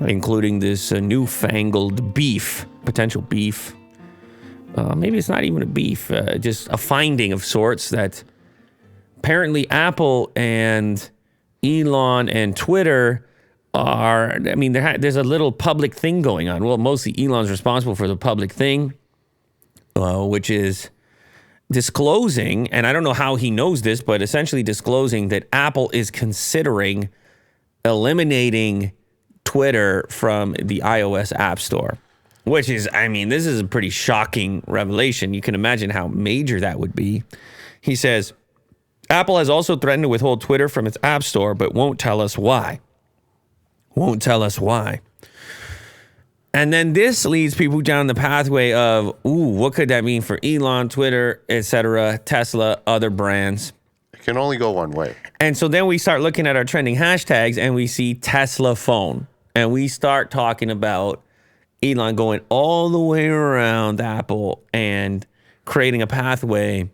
including this newfangled potential beef. Maybe it's not even a beef, just a finding of sorts that apparently Apple and Elon and Twitter are, I mean, there's a little public thing going on. Well, mostly Elon's responsible for the public thing, which is disclosing, and I don't know how he knows this, but essentially disclosing that Apple is considering eliminating Twitter from the iOS App Store, which is, I mean, this is a pretty shocking revelation. You can imagine how major that would be. He says, Apple has also threatened to withhold Twitter from its App Store, but won't tell us why. Won't tell us why. And then this leads people down the pathway of, what could that mean for Elon, Twitter, etc., Tesla, other brands? It can only go one way. And so then we start looking at our trending hashtags and we see Tesla phone. And we start talking about Elon going all the way around Apple and creating a pathway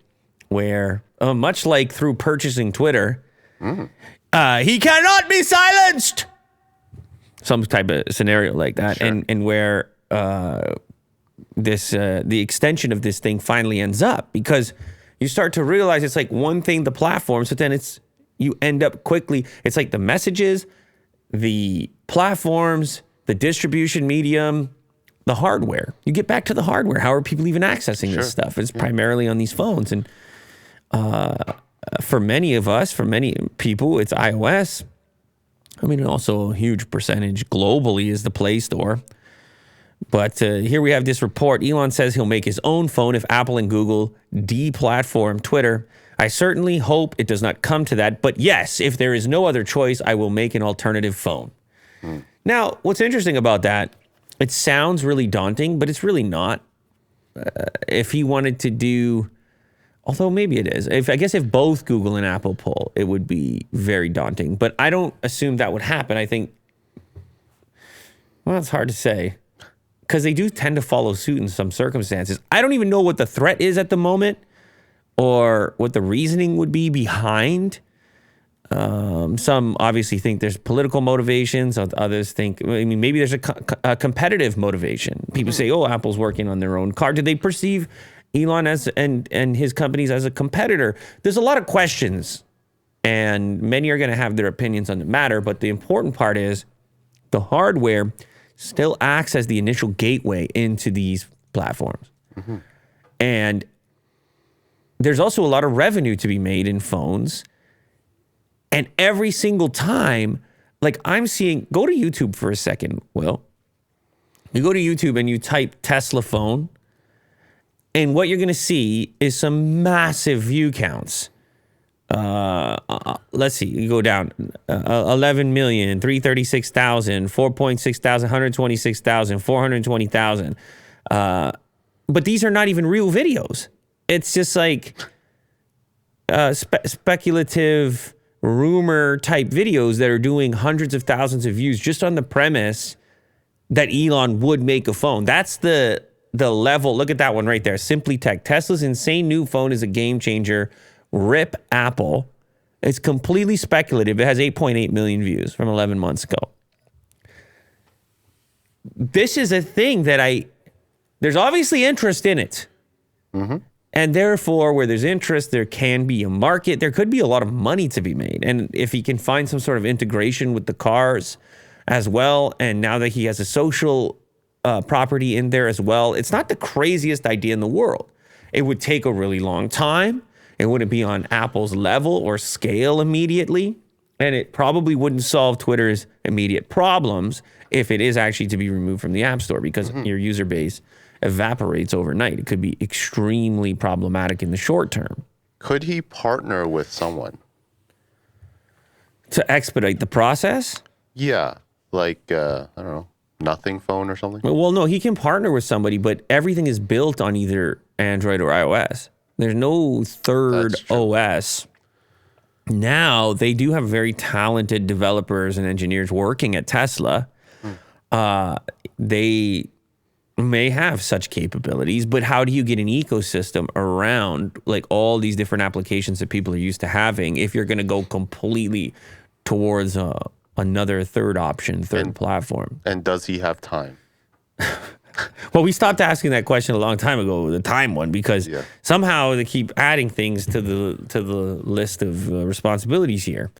where, much like through purchasing Twitter, he cannot be silenced. Some type of scenario like that, sure. and where the extension of this thing finally ends up, because you start to realize it's like one thing, the platforms, but then you end up quickly. It's like the messages, the platforms, the distribution medium, the hardware. You get back to the hardware. How are people even accessing this stuff? It's primarily on these phones, and for many of us, for many people, it's iOS. I mean, also a huge percentage globally is the Play Store. But here we have this report. Elon says he'll make his own phone if Apple and Google deplatform Twitter. I certainly hope it does not come to that. But yes, if there is no other choice, I will make an alternative phone. Now, what's interesting about that, it sounds really daunting, but it's really not. If he wanted to do... Although maybe it is. I guess if both Google and Apple pull, it would be very daunting. But I don't assume that would happen. I think, well, it's hard to say, because they do tend to follow suit in some circumstances. I don't even know what the threat is at the moment or what the reasoning would be behind. Some obviously think there's political motivations. Others think, I mean, maybe there's a competitive motivation. People say, oh, Apple's working on their own car. Do they perceive Elon and his companies as a competitor? There's a lot of questions, and many are going to have their opinions on the matter, but the important part is the hardware still acts as the initial gateway into these platforms. And there's also a lot of revenue to be made in phones, and every single time, like I'm seeing, go to YouTube for a second, Will. You go to YouTube and you type Tesla phone, and what you're going to see is some massive view counts. Let's see. You go down. 11 million, 336,000, 4.6 thousand, 126,000, 420,000. But these are not even real videos. It's just like speculative rumor type videos that are doing hundreds of thousands of views just on the premise that Elon would make a phone. That's the level. Look at that one right there. Simply Tech. Tesla's insane new phone is a game changer. Rip Apple. It's completely speculative. It has 8.8 million views from 11 months ago. This is a thing that there's obviously interest in it. And therefore, where there's interest, there can be a market. There could be a lot of money to be made. And if he can find some sort of integration with the cars as well, and now that he has a social property in there as well, it's not the craziest idea in the world. It would take a really long time. It wouldn't be on Apple's level or scale immediately. And it probably wouldn't solve Twitter's immediate problems if it is actually to be removed from the App Store, because your user base evaporates overnight. It could be extremely problematic in the short term. Could he partner with someone to expedite the process? Yeah, like, I don't know, Nothing phone or something? Well, no, he can partner with somebody, but everything is built on either Android or iOS. There's no third OS. Now, they do have very talented developers and engineers working at Tesla. They may have such capabilities, but how do you get an ecosystem around like all these different applications that people are used to having if you're going to go completely towards another third option, third platform. And does he have time? Well, we stopped asking that question a long time ago, the time one, because somehow they keep adding things to the list of responsibilities here.